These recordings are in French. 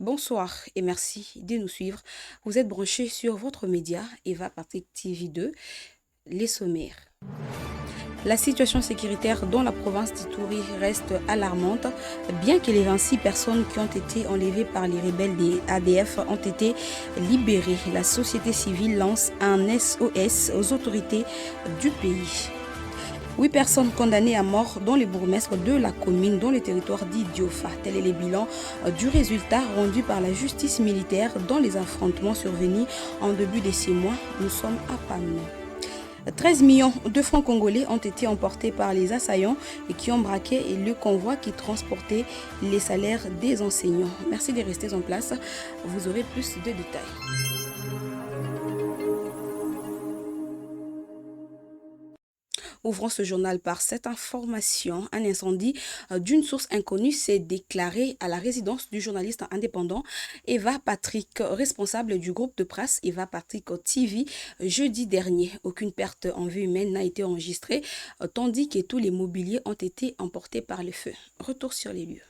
Bonsoir et merci de nous suivre. Vous êtes branchés sur votre média Eva Patrick TV2, les sommaires. La situation sécuritaire dans la province d'Ituri reste alarmante, bien que les 26 personnes qui ont été enlevées par les rebelles des ADF ont été libérées. La société civile lance un SOS aux autorités du pays. 8 personnes condamnées à mort, dont les bourgmestres de la commune, dans le territoire d'Idiofa. Tel est le bilan du résultat rendu par la justice militaire dans les affrontements survenus en début de 6 mois. Nous sommes à Panou. 13 millions de francs congolais ont été emportés par les assaillants et qui ont braqué le convoi qui transportait les salaires des enseignants. Merci de rester en place, vous aurez plus de détails. Ouvrons ce journal par cette information. Un incendie d'une source inconnue s'est déclaré à la résidence du journaliste indépendant Eva Patrick, responsable du groupe de presse Eva Patrick TV, jeudi dernier. Aucune perte en vie humaine n'a été enregistrée, tandis que tous les mobiliers ont été emportés par le feu. Retour sur les lieux.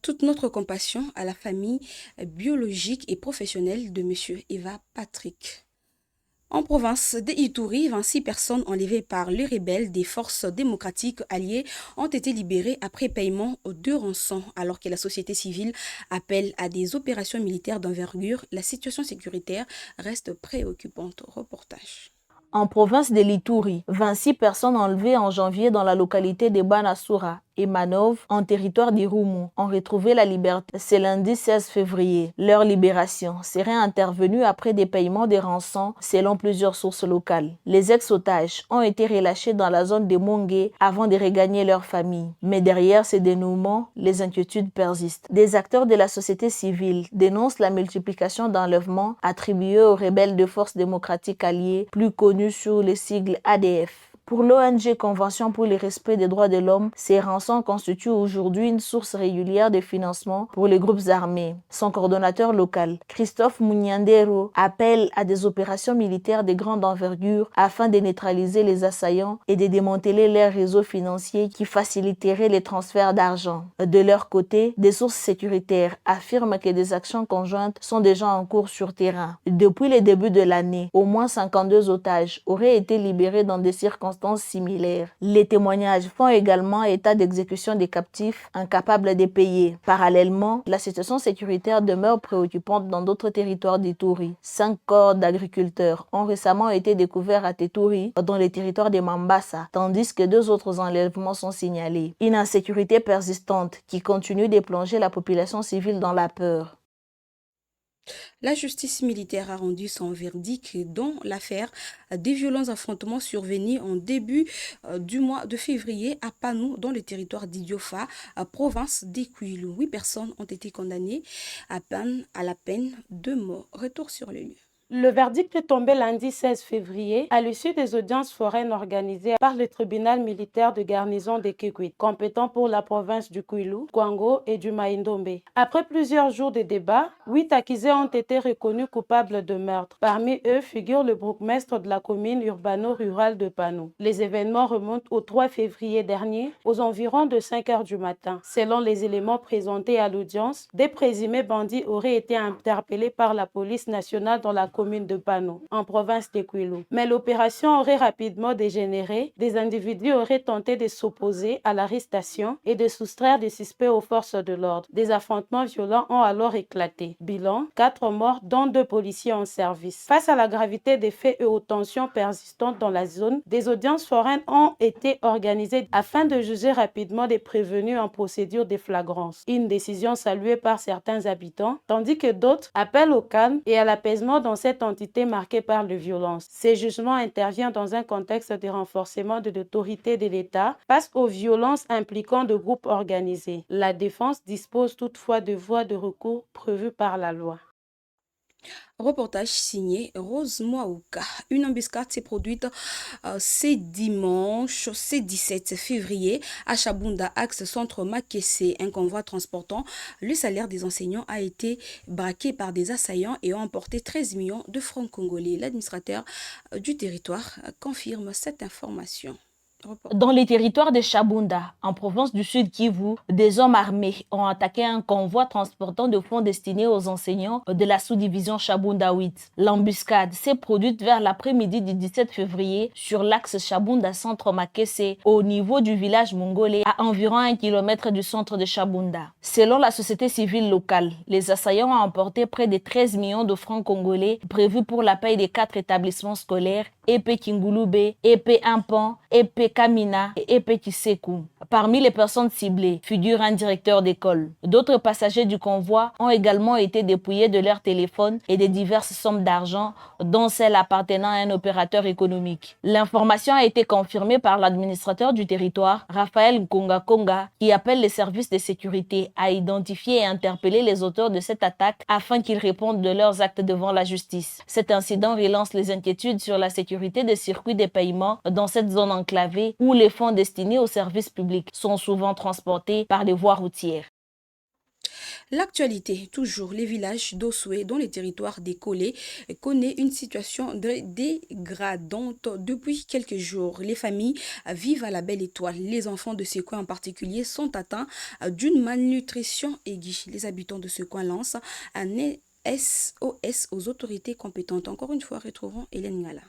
Toute notre compassion à la famille biologique et professionnelle de M. Eva Patrick. En province de Ituri, 26 personnes enlevées par les rebelles des forces démocratiques alliées ont été libérées après paiement de rançon. Alors que la société civile appelle à des opérations militaires d'envergure, la situation sécuritaire reste préoccupante. Reportage. En province de l'Ituri, 26 personnes enlevées en janvier dans la localité de Banasura et Manov, en territoire d'Irumu, ont retrouvé la liberté ce lundi 16 février. Leur libération serait intervenue après des paiements de rançons selon plusieurs sources locales. Les ex-otages ont été relâchés dans la zone de Mongé avant de regagner leur famille. Mais derrière ces dénouements, les inquiétudes persistent. Des acteurs de la société civile dénoncent la multiplication d'enlèvements attribués aux rebelles de forces démocratiques alliées, plus connus sous le sigle ADF. Pour l'ONG Convention pour le respect des droits de l'homme, ces rançons constituent aujourd'hui une source régulière de financement pour les groupes armés. Son coordonnateur local, Christophe Munyandero, appelle à des opérations militaires de grande envergure afin de neutraliser les assaillants et de démanteler leurs réseaux financiers qui faciliteraient les transferts d'argent. De leur côté, des sources sécuritaires affirment que des actions conjointes sont déjà en cours sur terrain. Depuis le début de l'année, au moins 52 otages auraient été libérés dans des circonstances similaires. Les témoignages font également état d'exécution des captifs incapables de payer. Parallèlement, la situation sécuritaire demeure préoccupante dans d'autres territoires d'Ituri. 5 corps d'agriculteurs ont récemment été découverts à Teturi, dans les territoires de Mambasa, tandis que 2 autres enlèvements sont signalés. Une insécurité persistante qui continue de plonger la population civile dans la peur. La justice militaire a rendu son verdict dans l'affaire des violents affrontements survenus en début du mois de février à Panou, dans le territoire d'Idiofa, province d'Ekwilu. 8 personnes ont été condamnées à la peine de mort. Retour sur le lieu. Le verdict est tombé lundi 16 février à l'issue des audiences foraines organisées par le tribunal militaire de garnison de Kikwit, compétent pour la province du Kwilu, Kwango et du Maïndombe. Après plusieurs jours de débats, 8 accusés ont été reconnus coupables de meurtre. Parmi eux figure le bourgmestre de la commune urbano-rurale de Panou. Les événements remontent au 3 février dernier, aux environs de 5 heures du matin. Selon les éléments présentés à l'audience, des présumés bandits auraient été interpellés par la police nationale dans la commune commune de Pano, en province de Kwilu. Mais l'opération aurait rapidement dégénéré. Des individus auraient tenté de s'opposer à l'arrestation et de soustraire des suspects aux forces de l'ordre. Des affrontements violents ont alors éclaté. Bilan, 4 morts, dont 2 policiers en service. Face à la gravité des faits et aux tensions persistantes dans la zone, des audiences foraines ont été organisées afin de juger rapidement des prévenus en procédure de flagrance. Une décision saluée par certains habitants, tandis que d'autres appellent au calme et à l'apaisement dans cette entité marquée par les violences. Ces jugements interviennent dans un contexte de renforcement de l'autorité de l'État face aux violences impliquant de groupes organisés. La défense dispose toutefois de voies de recours prévues par la loi. Reportage signé Rose Mouaouka. Une embuscade s'est produite ce dimanche, ce 17 février, à Chabunda, axe centre Makessé. Un convoi transportant le salaire des enseignants a été braqué par des assaillants et a emporté 13 millions de francs congolais. L'administrateur du territoire confirme cette information. Dans les territoires de Chabunda, en province du Sud Kivu, des hommes armés ont attaqué un convoi transportant de fonds destinés aux enseignants de la sous-division Chabunda 8. L'embuscade s'est produite vers l'après-midi du 17 février sur l'axe Chabunda-Centre-Makessé, au niveau du village mongolais, à environ 1 km du centre de Chabunda. Selon la société civile locale, les assaillants ont emporté près de 13 millions de francs congolais prévus pour la paye des 4 établissements scolaires EP Kingulube, EP Impan, EP Kamina et EP Kiseku. Parmi les personnes ciblées figure un directeur d'école. D'autres passagers du convoi ont également été dépouillés de leurs téléphones et de diverses sommes d'argent, dont celle appartenant à un opérateur économique. L'information a été confirmée par l'administrateur du territoire, Raphaël Nkonga, qui appelle les services de sécurité à identifier et interpeller les auteurs de cette attaque afin qu'ils répondent de leurs actes devant la justice. Cet incident relance les inquiétudes sur la sécurité des circuits de paiement dans cette zone enclavée où les fonds destinés aux services publics sont souvent transportés par les voies routières. L'actualité, toujours, les villages d'Osoué, dont le territoire des Collets, connaît une situation dégradante depuis quelques jours. Les familles vivent à la belle étoile. Les enfants de ce coin en particulier sont atteints d'une malnutrition aiguë. Les habitants de ce coin lancent un SOS aux autorités compétentes. Encore une fois, retrouvons Hélène Ngala.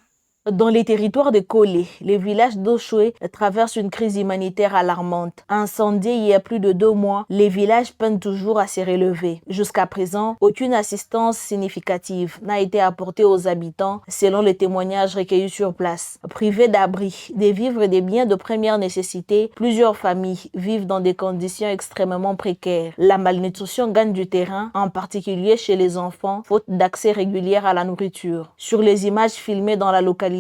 Dans les territoires de Kolé, les villages d'Oshoué traversent une crise humanitaire alarmante. Incendiés il y a plus de 2 mois, les villages peinent toujours à se relever. Jusqu'à présent, aucune assistance significative n'a été apportée aux habitants, selon les témoignages recueillis sur place. Privés d'abri, des vivres et des biens de première nécessité, plusieurs familles vivent dans des conditions extrêmement précaires. La malnutrition gagne du terrain, en particulier chez les enfants, faute d'accès régulier à la nourriture. Sur les images filmées dans la localité,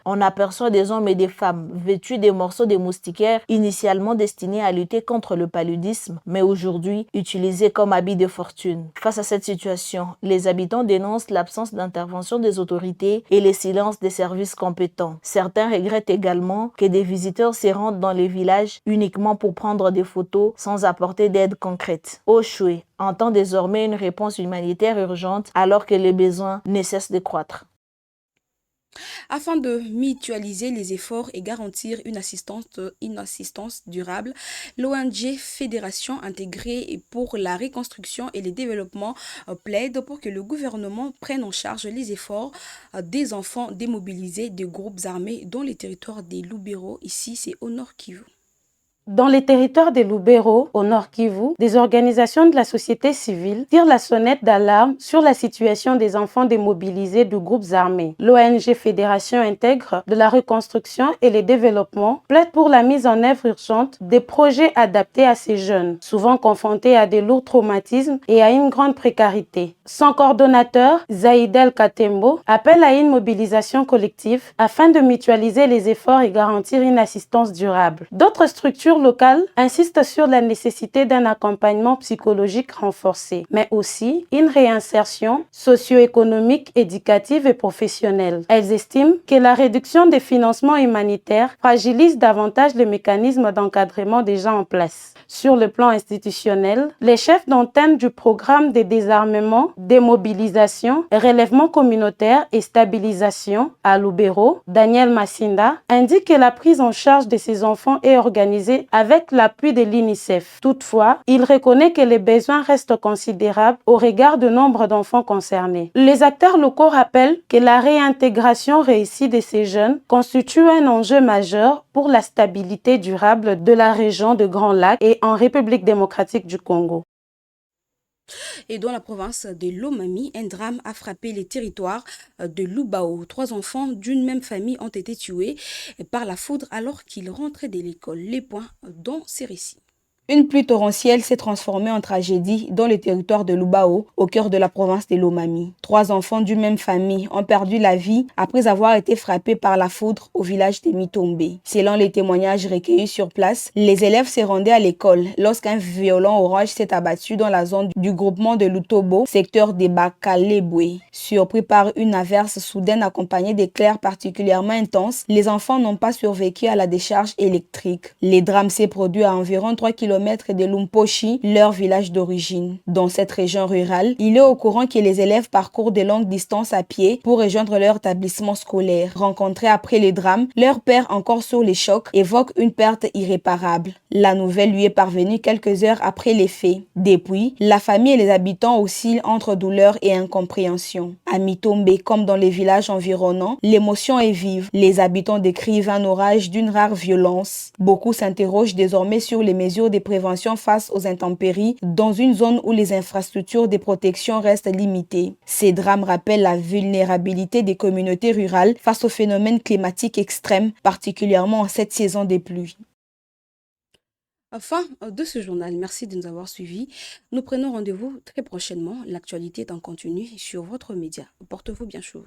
on aperçoit des hommes et des femmes vêtus des morceaux de moustiquaires initialement destinés à lutter contre le paludisme, mais aujourd'hui utilisés comme habits de fortune. Face à cette situation, les habitants dénoncent l'absence d'intervention des autorités et le silence des services compétents. Certains regrettent également que des visiteurs se rendent dans les villages uniquement pour prendre des photos sans apporter d'aide concrète. Oshoué entend désormais une réponse humanitaire urgente alors que les besoins ne cessent de croître. Afin de mutualiser les efforts et garantir une assistance durable, l'ONG Fédération intégrée pour la reconstruction et le développement plaide pour que le gouvernement prenne en charge les efforts des enfants démobilisés des groupes armés dans les territoires des Lubero. Ici, c'est au Nord Kivu. Dans les territoires des Lubero, au Nord Kivu, des organisations de la société civile tirent la sonnette d'alarme sur la situation des enfants démobilisés de groupes armés. L'ONG Fédération intègre de la reconstruction et le développement plaide pour la mise en œuvre urgente des projets adaptés à ces jeunes, souvent confrontés à des lourds traumatismes et à une grande précarité. Son coordonnateur, Zaïdel Katembo, appelle à une mobilisation collective afin de mutualiser les efforts et garantir une assistance durable. D'autres structures locales insistent sur la nécessité d'un accompagnement psychologique renforcé, mais aussi une réinsertion socio-économique, éducative et professionnelle. Elles estiment que la réduction des financements humanitaires fragilise davantage les mécanismes d'encadrement déjà en place. Sur le plan institutionnel, les chefs d'antenne du programme de désarmement, démobilisation, relèvement communautaire et stabilisation à Lubero, Daniel Massinda, indique que la prise en charge de ces enfants est organisée financé avec l'appui de l'UNICEF. Toutefois, il reconnaît que les besoins restent considérables au regard du nombre d'enfants concernés. Les acteurs locaux rappellent que la réintégration réussie de ces jeunes constitue un enjeu majeur pour la stabilité durable de la région de Grand Lac et en République démocratique du Congo. Et dans la province de Lomami, un drame a frappé les territoires de Lubao. 3 enfants d'une même famille ont été tués par la foudre alors qu'ils rentraient de l'école. Les points dans ces récits. Une pluie torrentielle s'est transformée en tragédie dans le territoire de Lubao, au cœur de la province de Lomami. 3 enfants d'une même famille ont perdu la vie après avoir été frappés par la foudre au village de Mitombe. Selon les témoignages recueillis sur place, les élèves se rendaient à l'école lorsqu'un violent orage s'est abattu dans la zone du groupement de Lutobo, secteur de Bakalebwe. Surpris par une averse soudaine accompagnée d'éclairs particulièrement intenses, les enfants n'ont pas survécu à la décharge électrique. Le drame s'est produit à environ 3 km de Lumposhi, leur village d'origine. Dans cette région rurale, il est au courant que les élèves parcourent de longues distances à pied pour rejoindre leur établissement scolaire. Rencontrés après le drame, leur père, encore sur les chocs, évoque une perte irréparable. La nouvelle lui est parvenue quelques heures après les faits. Depuis, la famille et les habitants oscillent entre douleur et incompréhension. À Mitombe, comme dans les villages environnants, l'émotion est vive. Les habitants décrivent un orage d'une rare violence. Beaucoup s'interrogent désormais sur les mesures de prévention face aux intempéries dans une zone où les infrastructures de protection restent limitées. Ces drames rappellent la vulnérabilité des communautés rurales face aux phénomènes climatiques extrêmes, particulièrement en cette saison des pluies. Fin de ce journal, merci de nous avoir suivis. Nous prenons rendez-vous très prochainement. L'actualité est en continu sur votre média. Portez-vous bien chaud.